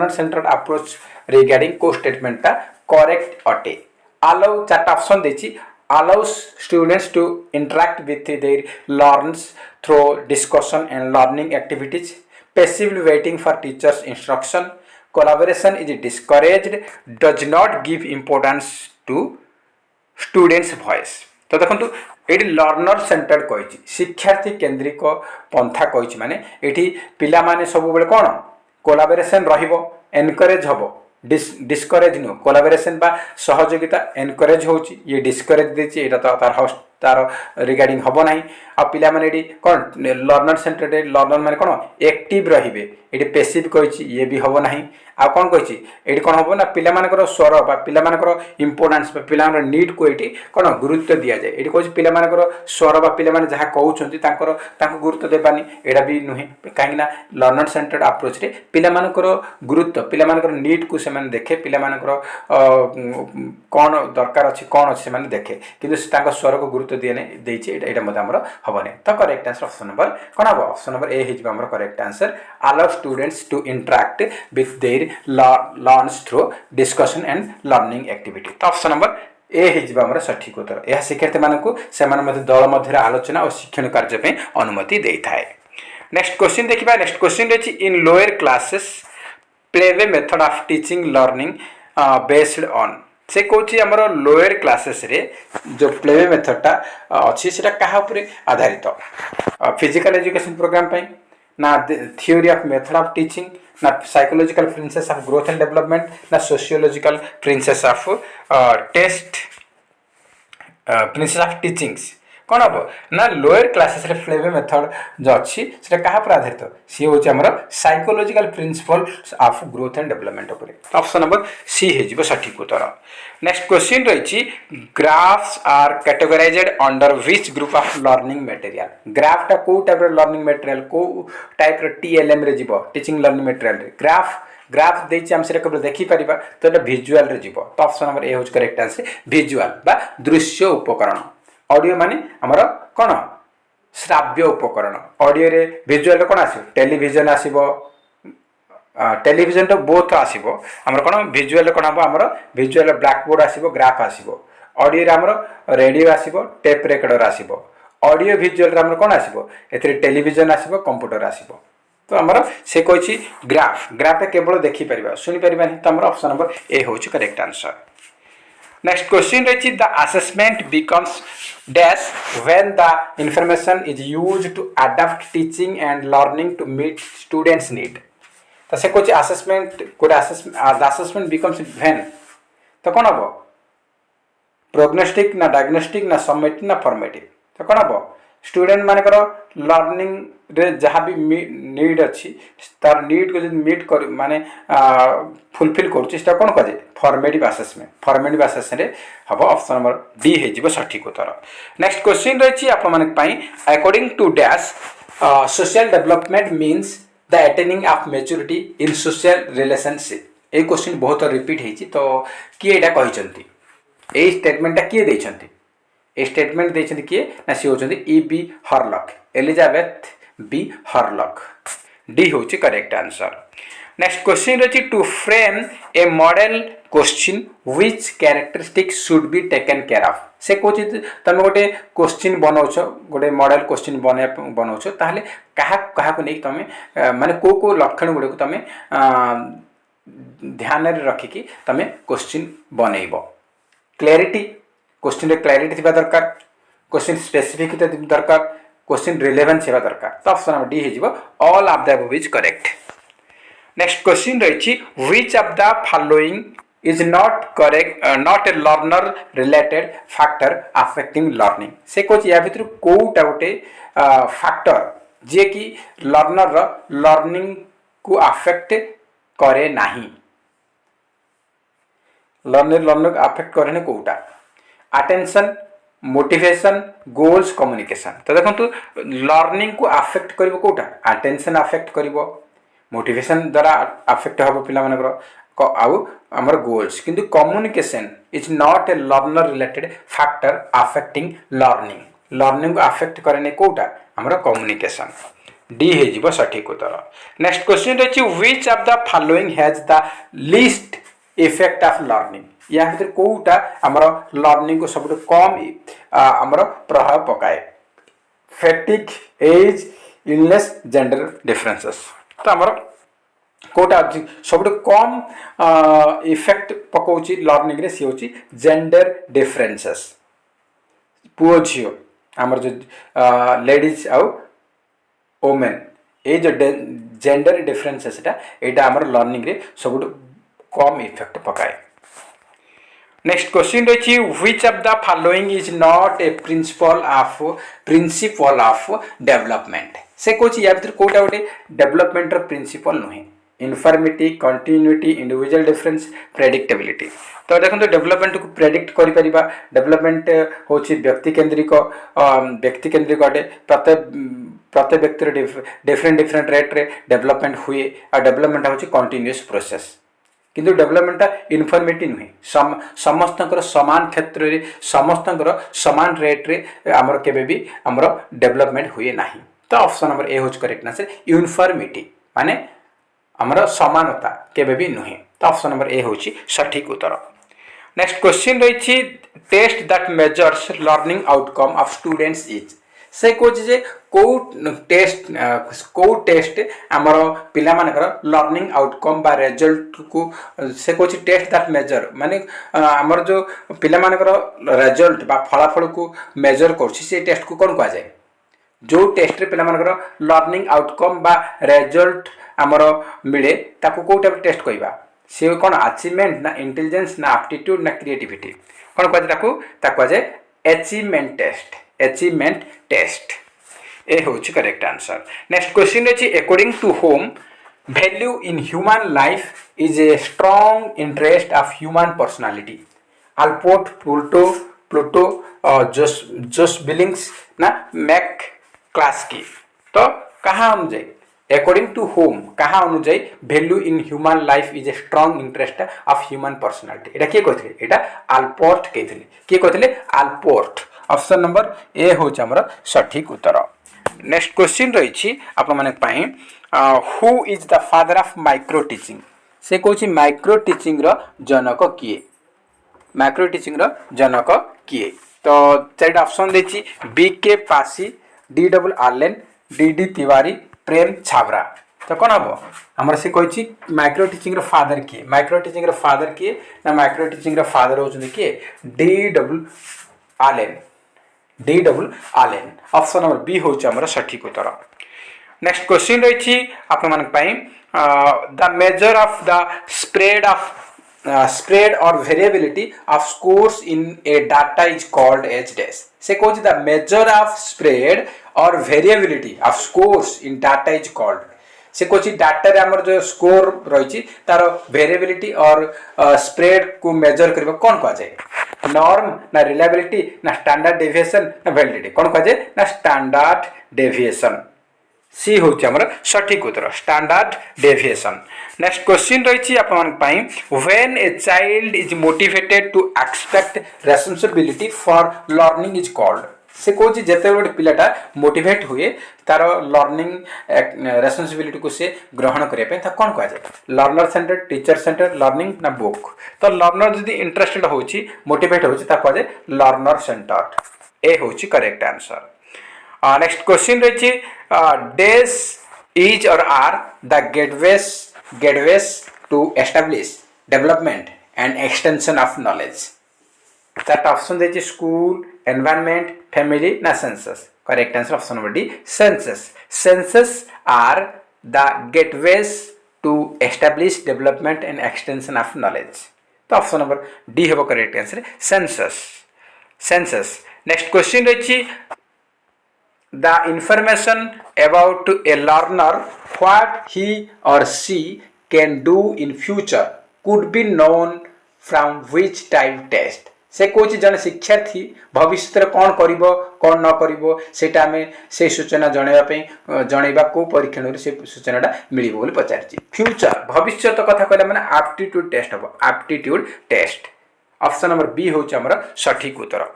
Speaker 1: centred approach regarding को स्टेटमेंट करेक्ट अटे आलो चार्ट ऑप्शन देछि allows students to interact with their learners through discussion and learning activities passively waiting for teachers instruction collaboration is discouraged does not give importance to students voice तो देखंतु eighty learner centred कहि शिक्षार्थी केंद्रिक पंथा कहि माने eighty पिला माने सब बेले कोन कोलाबोरेशन रहिबो एनकरेज हबो डिस्करेज नु कोलाबोरेशन बा सहयोगिता एनकरेज होची ये डिस्करेज देची एटा तो तार रिगार्डिंग हबो नाही आ पिला माने एडी कोन लर्नर सेंटर्ड लर्नर माने कोन एक्टिव रहिबे एडी पैसिव कहिची ये भी हबो नाही आ कोन कहिची एडी कोन हबो ना पिला मानकर स्वर बा पिला मानकर इंपोर्टेंस बा पिला मानकर नीड को एडी कोन गुरुत्व दिया जाय एडी कहिची पिला मानकर स्वर बा पिला माने जहा कहउछंती तांको गुरुत्व देबानी एडा भी नुहे काहे ना लर्नर सेंटर्ड अप्रोच रे पिला मानकर गुरुत्व पिला मानकर नीड को से माने देखे पिला मानकर कोन दरकार अछि कोन अछि से माने देखे किंतु तांको स्वर को गुरुत्व दिए नै देछि एटा मते हमर हबने तो करेक्ट आंसर ऑप्शन नंबर कोन हबो ऑप्शन नंबर ए हिजबा हमर correct answer allow students to interact with their learns through discussion and learning activity तो ऑप्शन नंबर ए हिजबा हमर सठिक उत्तर यह शिक्षार्थी मानकु सेमान मध्ये दल मध्ये आलोचना और शिक्षण कार्य पे अनुमति देइथाय। नेक्स्ट क्वेश्चन देखिबा नेक्स्ट क्वेश्चन रही इन lower classes playway method of teaching learning based on से कहूँ आमर लोअर क्लासेस रे जो प्लेवे मेथडटा अच्छी से क्या आधारित फिजिकल एजुकेशन प्रोग्राम पे ना theory of method of teaching ना psychological principles of growth and development ना sociological principles of test principles of teachings कौन हम ना लोअर क्लासेस रे फ्लेवे मेथड जो अच्छी से क्या आधारित सी हूँ आम psychological principle of growth and development उपर ऑप्शन नंबर सी हो सठिक उत्तर। नेक्स्ट क्वेश्चन रही graphs are categorised under which group of learning material graph टा को टाइप लर्निंग मटेरियल को टाइप टीएलएम रे जीवो teaching learning material graph graph देछि हम सेटा केवल देखि परिबा तो एटा विजुअल रे जीवो तो ऑप्शन नंबर ए होच करेक्ट आंसर विजुअल बा दृश्य उपकरण ऑडियो माने हमर कोन श्राव्य उपकरण ऑडियो रे विजुअल रे कोन आसीबो टेलीविजन आसीबो टेलीविजन तो बोथ आसीबो हमर कोन विजुअल रे कोन हबो हमर विजुअल ब्लैक बोर्ड आसीबो ग्राफ आसीबो ऑडियो रे हमर रेडियो आसीबो टेप रेकॉर्डर आसीबो ऑडियो विजुअल रे हमर कोन आसीबो एतरे टेलीविजन आसीबो कंप्यूटर आसीबो तो हमर से कहछि ग्राफ ग्राफ रे केवल देखि परिबा सुनि परिबा तो हमर ऑप्शन नंबर ए होछि करेक्ट आंसर नेक्स्ट क्वेश्चन रही the assessment becomes dash when the information is used to adopt teaching and learning to meet students need तो से कुछ असेसमेंट कोड असेसमेंट बिकम्स व्हेन तो कौन हम प्रोग्नोस्टिक ना डायग्नोस्टिक ना समेटिव ना फॉर्मेटिव तो कौन हम स्टूडेंट मानकर लर्निंग रे जहाँ भी नीड अच्छी तार नीड को जब मीट कर माने फुलफिल करुच्चा कौन कहे फॉर्मेटिव असेसमेंट हम ऑप्शन नंबर डी हो सठिक उत्तर नेक्स्ट क्वेश्चन रही according to dash social development means the attaining of maturity in social relationship ये क्वेश्चन बहुत रिपीट होती तो किए एटा कहते ये स्टेटमेंटा किए देते ये स्टेटमेंट देते किए ना सी होती E B Hurlock Elizabeth B Hurlock D हूँ करेक्ट आंसर नेक्स्ट क्वेश्चन रही to frame a model question which characteristic should be taken care of से कौन तुम गोटे क्वेश्चन बनाऊछ गोटे मॉडल क्वेश्चन बनाऊछ ताहले क्या नहीं तुम माने को लक्षण गुड़े तुम ध्यान रखिकी तुम क्वेश्चन बनइब क्लैरिटी क्वेश्चन रे क्लैरिटी थिबा दरकार क्वेश्चन स्पेसिफिसिटी दरकार क्वेश्चन रिलेवेंस हेबा दरकार तो ऑप्शन नंबर डी हेजिबो all of the above is correct next question रही which of the following is not correct not a learner related factor affecting learning से कुछ या भितर कोटा गोटे फैक्टर जे कि लर्नर लर्निंग को अफेक्ट करे नाही लर्नर अफेक्ट करे कोटा अटेंशन मोटिवेशन गोल्स कम्युनिकेशन तो देखो लर्निंग को अफेक्ट करिवो कोटा अटेंशन अफेक्ट करिवो मोटिवेशन द्वारा अफेक्ट हम पिला आउ आमर गोल्स किंतु communication is not a learner related factor affecting learning को अफेक्ट करे कोटा आमर कम्युनिकेशन डी हो सठिक उत्तर नेक्स्ट क्वेश्चन रही which of the following has the least effect of learning या भीतर कोटा आमर लर्निंग को सब कम आमर प्रभाव पकाए fatigue age illness gender differences तो आमर कोटा सब कम इफेक्ट पकाउची लर्निंग रे सी होची जेंडर डिफरेंसेस पुओ झियो आमर जो लेडीज आउ वोमेन ये जो जेंडर डिफरेंसेस एटा आमर लर्निंग रे सब कम इफेक्ट पकाए नेक्स्ट क्वेश्चन रही which of the following is not A principle of development से कुछ या भीतर कोटा गोटे डेवलपमेंट प्रिंसिपल नुहे इनफॉर्मिटी कंटिन्यूटी इंडिविजुअल डिफरेंस प्रेडिक्टेबिलिटी तो देखो डेवलपमेंट को प्रेडिक्ट कर डेवलपमेंट हूँ व्यक्ति केन्द्रिक अटे प्रत्येक व्यक्ति डिफरेंट रेट रे डेवलपमेंट हुए और डेवलपमेंट हूँ कंटिन्यूअस प्रोसेस किंतु डेवलपमेंटा इनफॉर्मेटिव नुहे समस्त समान क्षेत्र में समस्त समान रेट रे आमर केबे भी आमर डेवलपमेंट हुए ना तो ऑप्शन नंबर ए होच करेक्ट आंसर यूनिफॉर्मिटी माने आमर समानता केबे भी नुहे तो ऑप्शन नंबर ए होची सठिक उत्तर नेक्स्ट क्वेश्चन रही test that measures learning outcome of students is से कौच जे को टेस्ट आमर पिला मानकर लर्निंग आउटकम बा रिजल्ट को से कौच टेस्ट दैट मेजर माने आमर जो पिला मानकर रिजल्ट बा फलाफल को मेजर करछि से टेस्ट को कौन कहा जाए जो टेस्ट रे पिला मानकर लर्निंग आउटकम बा रिजल्ट आमर मिले ताको को टाइप टेस्ट कहबा से कौन अचीवमेंट ना इंटेलिजेंस ना एप्टीट्यूड ना क्रिएटिविटी कौन कह ताको जाए अचीवमेंट टेस्ट ए हूँ करेक्ट आंसर नेक्स्ट क्वेश्चन रही according to whom value in human life is a strong interest of human personality Allport Pluto Jose Billings ना मैक क्लास की तो कहाँ हम जाए according to whom कहा अनुजाई value in human life is a strong interest of human personality एटा किए कहथिले एटा Allport कहथिले किए कहथिले Allport option number ए होच हमर सठिक उत्तर नेक्स्ट क्वेश्चन रही आपण माने पई who is the father of micro teaching से कहूँ माइक्रो टीचिंग रो जनक किए माइक्रो टीचिंग रो जनक किए तो चारिटा ऑप्शन देछि B K Passi D W Allen D D Tiwari Prem Chhabra तो कौन हम आमर से कही माइक्रो टीचिंग फादर किए माइक्रो टीचिंग फादर किए ना माइक्रो टीचिंग फादर होचंदी किए D W Allen option number B होच हमर सठिक उत्तर नेक्स्ट क्वेश्चन रही आप the measure of the spread or variability of scores in a data is called as dash से कौन the measure of spread or variability of scores in data is called से कौन डाटा रे हमर जो score रही तार वेरिएबिलिटी और स्प्रेड को मेजर करबा कोन कह जाय नॉर्म ना रिलायबिलिटी ना स्टैंडर्ड डेविएशन ना वैलिडिटी कोन कह जाय ना स्टैंडर्ड डेविएशन सी होची हमर सठिक उत्तर स्टैंडर्ड डेविएशन नेक्स्ट क्वेश्चन रही आपन पई when a child is motivated to expect responsibility for learning is called से कौन जिते गोटे पिलाटा मोटिवेट हुए तार लर्निंग रेस्पॉन्सिबिलिटी को से ग्रहण करने कौन कह जाए learner centre teacher centre learning ना बुक तो लर्नर जदि इंटरेस्टेड होची मोटिवेट होची ता कह जाए लर्नर सेंटर ए होची करेक्ट आंसर नेक्स्ट क्वेश्चन रही dash is or are the gateways to establish development and extension of knowledge that option देछि स्कूल एनवायरनमेंट फैमिली ना senses correct answer option number D senses are the gateways to establish development and extension of knowledge तो option number D हेबो correct answer senses next question रही the information about a learner what he or she can do in future could be known from which type test से कौन जन शिक्षार्थी भविष्य कौन कर कौन न कर से सूचना जनइबा को परीक्षण से सूचनाटा मिल पचार फ्यूचर भविष्य कथा कहला माने एप्टीट्यूड टेस्ट हम aptitude test option number B होच हमर सठिक उत्तर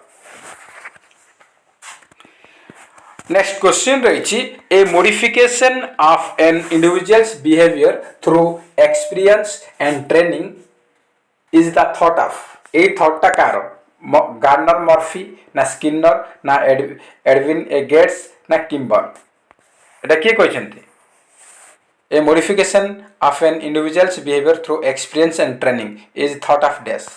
Speaker 1: नेक्स्ट क्वेश्चन रही a modification of an individual's behaviour through experience and training is the thought of a थॉटटा कार गार्नर मर्फी ना स्किनर ना एडविन ए गेट्स ना किम्बर एटा किए कहते a modification of an individual's behaviour through experience and training is thought of dash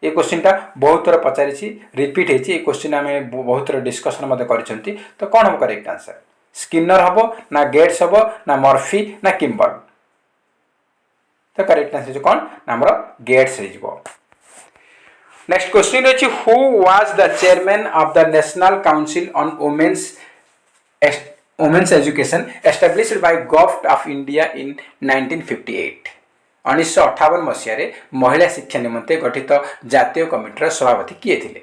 Speaker 1: ये question टा बहुत थोड़ा पचारि रिपीट होती क्वेश्चन आम बहुत थोड़ा डिस्कसन कर तो कौन हम करेक्ट आंसर स्किनर हम ना गेट्स हम ना मर्फी ना किम्बर तो करेक्ट आंसर कौन ना गेट्स हो नेक्स्ट क्वेश्चन रही who was the chairman of the national council on women's education established by government of India in 1958 1958 मसीह महिला शिक्षा निमंते गठित जातीय कमिटीर सभापति किए थे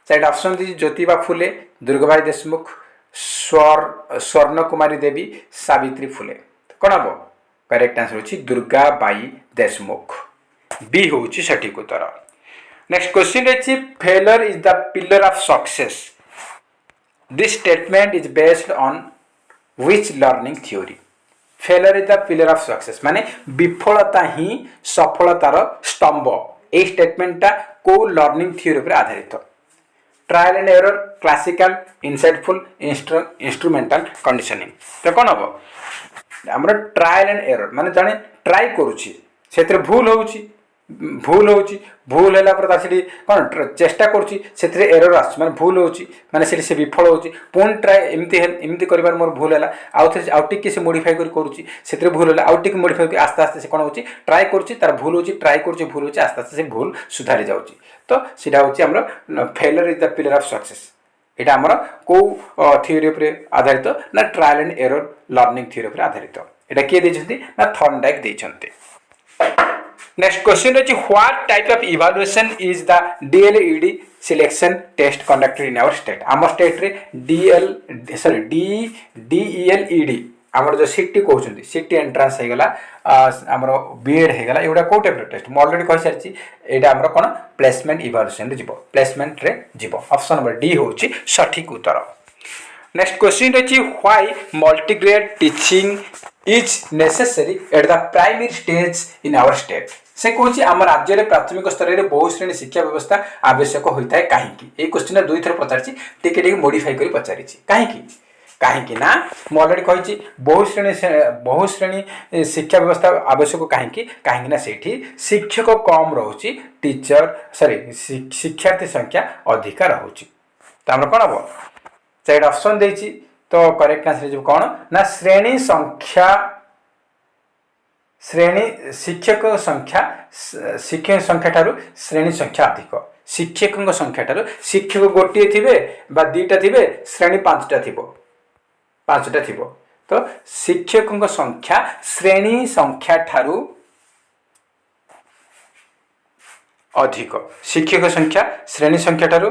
Speaker 1: चार ऑप्शन दी ज्योतिबा फुले दुर्गाबाई देशमुख स्वर्ण कुमारी देवी सावित्री फुले कौन हम करेक्ट आंसर होची दुर्गाबाई देशमुख बी होची सठिक उत्तर नेक्स्ट क्वेश्चन रही failure is the pillar of success this statement is based on which learning theory failure is the pillar of success माने विफलता ही सफलतार स्तंभ ए स्टेटमेंटा को लर्निंग थ्योरी पर आधारित trial and error classical insightful instrumental conditioning तो कौन हम आमर ट्रायल एंड एरर माने जने ट्राई करूची सेतरे भूल है कौन चेष्टा करुँचे एरर आस भूल हो से विफल हो पुणी ट्राए एमती कर मोर भूल है आउ टे से मोडिफाई कर भूल है आउ टे मोडिफाई आस्ते आस्ते से कौन हो ट्राए कर भूल हो ट्राए कर भूल हो आस्ते आस्ते से भूल सुधारी जाऊँगी तो सीटा हूँ failure is the pillar of success यहाँ आमर कौ थ्योरी पर आधारित ना trial and error learning theory पर आधारित यहाँ किए देते ना थर्नडाइक देते नेक्स्ट क्वेश्चन रही what type of evaluation is the DLED selection test conducted in our state आम स्टेट रे डीईएलईडी आमर जो सीटी कहते सीटी एंट्रांस होगला आमर बीएड होगला एगुड़ा कौ टाइप टेस्ट मुझे अलरेडी कही सारी यहाँ आमर कौन प्लेसमेंट इवालुएसन रे प्लेसमेंट रे जीव ऑप्शन नंबर डी हूँ सठिक उत्तर। नेक्स्ट क्वेश्चन रही why multigrade teaching is necessary at the primary stage in our state से कौन आम राज्य में प्राथमिक स्तर में बहुश्रेणी शिक्षा व्यवस्था आवश्यक होता है कहीं ये क्वेश्चन दुई थर पचारि टे मोडिफाई कर पचारि कहीं कहीं ना मुझे अलरेडी कही बहुश्रेणी शिक्षा व्यवस्था आवश्यक कहीं से शिक्षक कम रोचे टीचर सॉरी शिक्षार्थी संख्या अधिका रोचे तो आम कौन हम चार ऑप्शन देती तो करेक्ट आंसर जो कौन ना श्रेणी संख्या श्रेणी शिक्षक संख्या ठारू श्रेणी संख्या अधिक शिक्षकों संख्या ठारू शिक्षक गोटे थे दीटा थे श्रेणी पांचटा थी तो शिक्षकों संख्या श्रेणी संख्या ठारू अधिक शिक्षक संख्या श्रेणी संख्या ठारू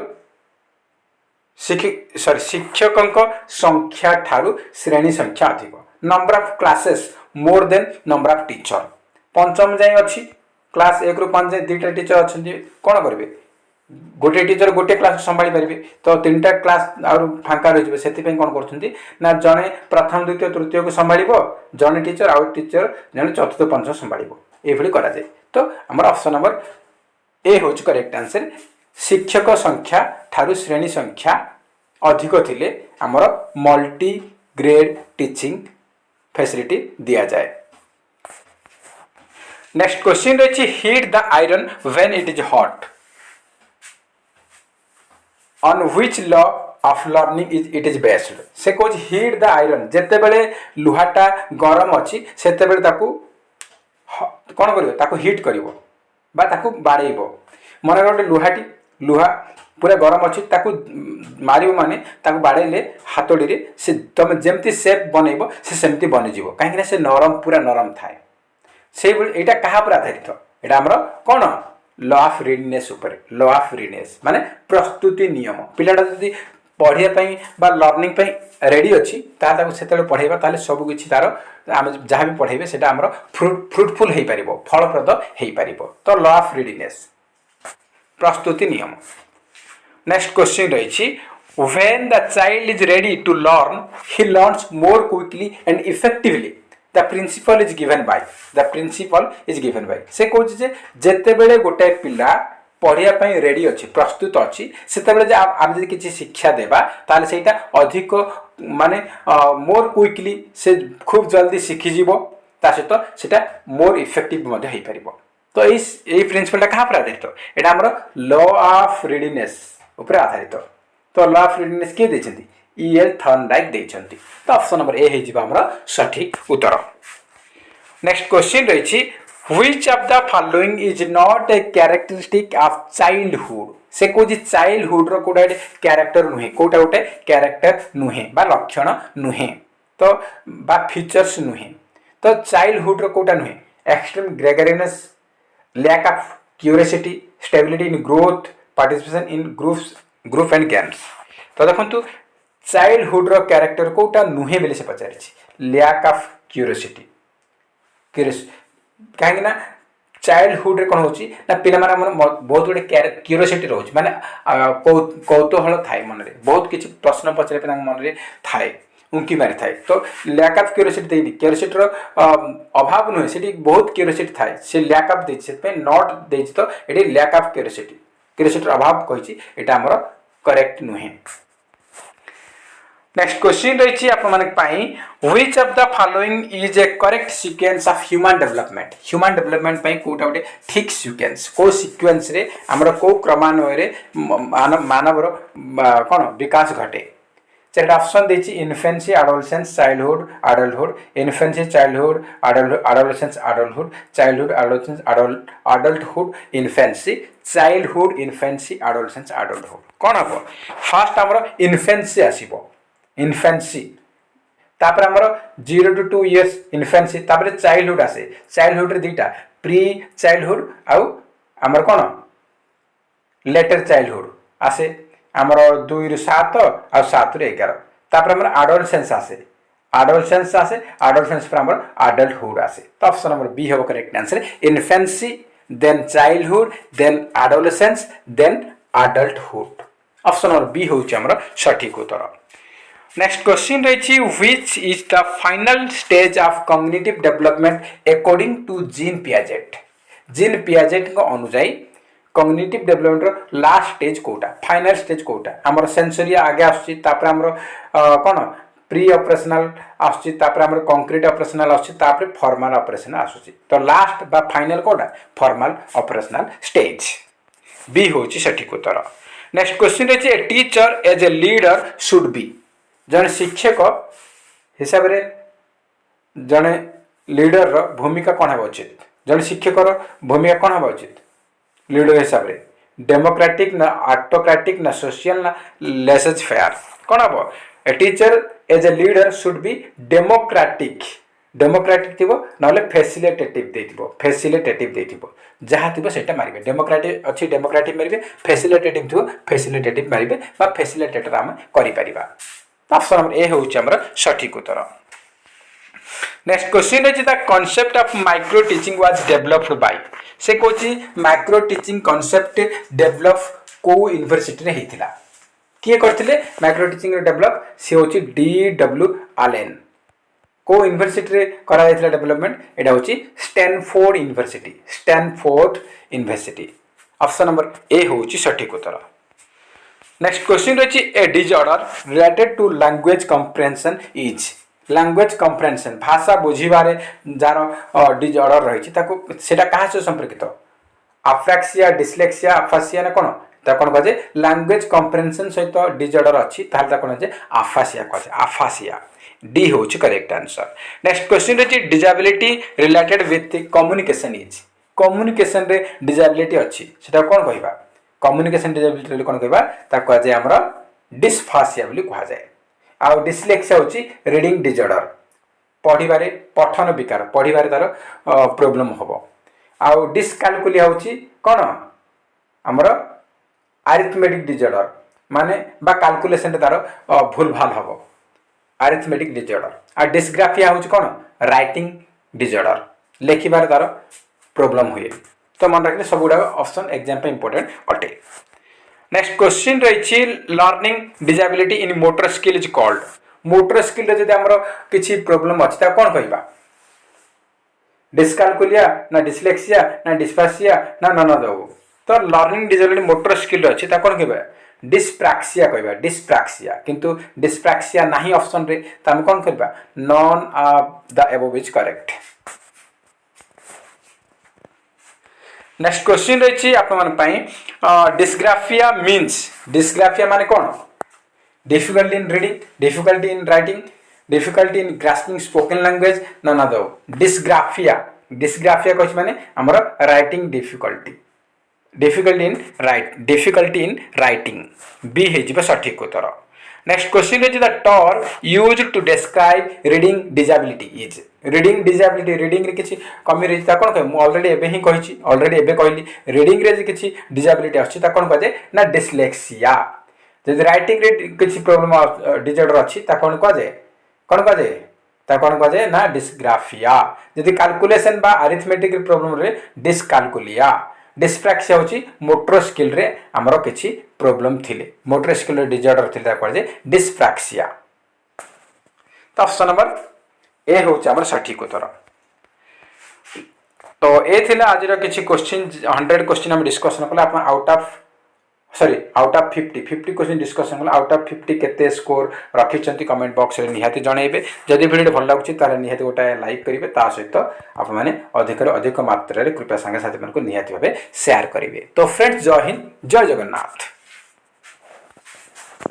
Speaker 1: शिक्षकों संख्या ठारू श्रेणी संख्या अधिक number of classes more than number of teacher पंचम जाए अच्छी क्लास 1 ରୁ 5 जाए दुईटा टीचर अच्छा कौन करेंगे गोटे टीचर गोटे क्लास संभाली पारे तो 3टा क्लास फांका रही से कौन कर जड़े प्रथम द्वितीय तृतीय को संभाल जड़े टीचर आउ टीचर जड़े चतुर्थ पंचम संभाल ये कराए तो आम ऑप्शन नंबर ए हूँ करेक्ट आंसर शिक्षक संख्या ठारू श्रेणी संख्या अधिक थिले आमर मल्टी ग्रेड टीचिंग फैसिलिटी दिया जाए। नेक्स्ट क्वेश्चन रही heat the iron when it is hot on which law of learning it is based से कौन हीट द आयरन जिते बड़े लुहाटा गरम अच्छी से कौन कर हिट कर बाड़ेब मन गोटे लुहाटी लुहा पूरा गरम अच्छी मार माने बाड़े हाथोड़ी से तुम जमती सेप बनइब से सेमती बनीज कहीं से नरम पूरा नरम थाए से यहाँ क्या आधारित यहाँ आमर कौन law of readiness law of readiness माने प्रस्तुति नियम पिलाटा जदि पढ़ाई लर्निंग रेडी अच्छी से पढ़ेबा ताले सब किछि तार आम जहाँ भी पढ़ेबे सेटा आमर फ्रुटफुल हो पार फलप्रद हो पार तो लॉ ऑफ रेडीनेस प्रस्तुति नियम। नेक्स्ट क्वेश्चन रही when the child is ready to learn he learns more quickly and effectively the principle is given by से कौन जेते बेले गोटे पिला पढ़ाई रेडी अच्छी प्रस्तुत अच्छी से आम जब किसी शिक्षा देवा ताले सेटा अधिक माने मोर क्विकली से खूब जल्दी शिखिज सहित से मोर इफेक्टिव हो पार तो यही प्रिंसिपल क्या आधारित यहाँ आमर लॉ ऑफ रेडीनेस उपर आधारित तो लॉ ऑफ रेडीनेस किए देछंती E.L. थर्नडाइक देछंती तो ऑप्शन नंबर ए है आमर सठिक उत्तर। नेक्स्ट क्वेश्चन रही which of the following is not a characteristic of childhood से कौन चाइल्डहुड रो कोटा कैरेक्टर नुहे कोटा गोटे कैरेक्टर नुहे बा लक्षण नुहे तो बा फीचर्स नुहे तो चाइल्डहुड रो कोटा नुहे extreme gregariousness lack of curiosity stability in growth participation in group and games तो देखो चाइल्डहुड रो कैरेक्टर कोटा नुहे बेले से पचारि लैक ऑफ क्यूरियोसिटी कहीं चाइल्डहुड कौन हो पिला बहुत गुड़े क्यूरियोसिटी रोचे माने कौतूहल थाए मन में बहुत किसी प्रश्न पचारे मन में थाए उंकी मारी थाए तो लैक ऑफ क्यूरियोसिटी देनी क्यूरियोसिटी अभाव नुहे से बहुत क्यूरियोसिटी थाए से लैक ऑफ देती नॉट दे तो ये लैक ऑफ क्यूरियोसिटी अभाव कही यहाँ आमर करेक्ट नुहे। नेक्स्ट क्वेश्चन रही which of the following is a correct sequence of human development कोटा गोटे ठीक सीक्वेंस को सीक्वेंस रे आमर को क्रमान्वय मानवर कौन विकास घटे चार ऑप्शन देछि infancy adolescence childhood adulthood infancy childhood adolescence adulthood childhood adolescence adulthood infancy childhood infancy adolescence adulthood कौन हम फास्ट आमर इन्फेंसी आसीबो इन्फेंसी तापर आमर 0 to 2 years इन्फेंसी तापर चाइल्डहुड आसे चाइल्डहुड रे दीटा प्री चाइल्डहुड आउ आमर कौन लेटर चाइल्डहुड आसे आमर 2 ରୁ 7 आ 7 ରୁ 11 तापर आमर एडोलसेंस आसे adolescence आसे adolescence पर हमर adulthood आसे तो ऑप्शन नंबर बी हो correct answer infancy then childhood then adolescence then adulthood option number B होउची हमर सठिक उत्तर नेक्स्ट क्वेश्चन रही which is the final stage of cognitive development according to Jean Piaget को अनुसार कॉग्निटिव डेवलपमेंट लास्ट स्टेज कोटा final stage कोटा हमर सेंसरी आगे आछी तापर हमर कोन प्री ऑपरेशनल आछी तापर हमर कंक्रीट ऑपरेशनल आछी तापर फॉर्मल ऑपरेशन आछी तो लास्ट बा फाइनल कोटा फॉर्मल ऑपरेशनल स्टेज बी होची सठिक उत्तर नेक्स्ट क्वेश्चन रही a teacher as a leader should be जन शिक्षक हिसाब रे जने लीडर रो भूमिका कोन हेबा उचित जन शिक्षक रो भूमिका कोन हेबा उचित लीडर हिसाब रे डेमोक्रेटिक ना ऑटोक्रेटिक ना सोशल ना लेसेज फेयर कोन हेबा a teacher as a leader should be democratic थिबो नले फैसिलिटेटिव देथिबो जहा थिबो सेटा मारिबे डेमोक्रेटिक अछि डेमोक्रेटिक मारिबे फैसिलिटेटिव थिबो फैसिलिटेटिव मारिबे बा फैसिलिटेटर हम करि परिबा ऑप्शन नंबर ए होउची हमर सठिक उत्तर next question is the concept of micro teaching was developed by से कोची माइक्रो टीचिंग कांसेप्ट डेवलप को यूनिवर्सिटी रे हेतिला किए करथिले माइक्रो टीचिंग रे डेवलप से होची डब्ल्यू आलेन को यूनिवर्सिटी रे करा जायतिला डेवलपमेंट एटा होची Stanford University option number A होची सठिक उत्तर नेक्स्ट क्वेश्चन रही a disorder related to language comprehension is language comprehension भाषा बुझीबारे जार डिजॉर्डर रही ताको सेटा कहा से संपर्कित अफ्रैक्सिया डिस्लेक्सिया अफासिया ना कोन ता कोन कहे लैंग्वेज कंप्रेhension सहित डिजॉर्डर अछि ताल ता कोन जे अफासिया कहे अफासिया डी होची करेक्ट आंसर नेक्स्ट क्वेश्चन रही disability related with communication is communication रे डिसेबिलिटी अछि सेटा कोन कहबा कम्युनिकेशन डिसेबिलिटी कोन कहबा ता कह जाय हमरा डिस्फासिया बोली कहा जाय आ डिस्लेक्सिया होची रीडिंग डिसऑर्डर पढिबारे पठन विकार पढिबारे तार प्रॉब्लम होबो आ डिसकैलकुलिया होची कोन हमरा अरिथमेटिक डिसऑर्डर माने बा कैलकुलेशन रे तार भूल भाल होबो अरिथमेटिक डिसऑर्डर आ डिस्ग्राफिया होची कोन राइटिंग डिसऑर्डर लेखिबारे तार प्रॉब्लम हुए तो मन रखले सब गुडा ऑप्शन एग्जाम पे इंपोर्टेंट अटे नेक्स्ट क्वेश्चन रही learning disability in motor skill is called motor skill जदि हमरो किछि प्रॉब्लम अछि ता कोन कहबा डिस्कैलकुलिया ना डिस्लेक्सिया ना डिस्फासिया ना नन दो तो लर्निंग डिसेबिलिटी मोटर स्किल अछि ता कोन कहबा डिस्प्रैक्सिया कहबा डिस्प्रैक्सिया किंतु डिस्प्रैक्सिया नाही ऑप्शन रे त हम कोन कहबा none of the above is correct next question रही डिस्ग्राफिया मीन्स डिस्ग्राफिया माने कौन difficulty in reading difficulty in writing difficulty in grasping spoken language ना दो डिस्ग्राफिया कह माने हमर writing difficulty in writing B हे सठिक उत्तर next question is the term used to describe reading disability is reading disability reading रे किछि कमी रही ता कोन कह मु ऑलरेडी एबे ही कहिछि ऑलरेडी एबे कहली रीडिंग रे किछि डिसेबिलिटी अछि ता कोन कहे ना डिस्लेक्सिया जदि राइटिंग रे किछि प्रॉब्लम डिसऑर्डर अछि ता कोन कहे ना डिस्ग्राफिया जदि कैलकुलेशन बा अरिथमेटिक रे प्रॉब्लम रे डिस्कैलकुलिया डिस्प्रैक्सिया होची मोटर स्किल रे हमरो किछि प्रॉब्लम थिले मोटर स्किल रे डिसऑर्डर थिले ता कहे डिस्प्रैक्सिया तो ऑप्शन नंबर ए होची हमर सठिक उत्तर तो ए थिला आज रो किछि क्वेश्चन 100 क्वेश्चन हम डिस्कशन कला अपन आउट ऑफ 50 क्वेश्चन डिस्कशन कला आउट ऑफ 50 केते स्कोर रखि चंती कमेंट बॉक्स रे निहाती जणैबे जदि वीडियो भल लागुची तारे निहाती गोटा लाइक करिवे ता सहित आप माने अधिक मात्रा रे कृपया संगे साथी मन को निहाती भाबे शेयर करिवे तो फ्रेंड्स जय हिंद जय जगन्नाथ।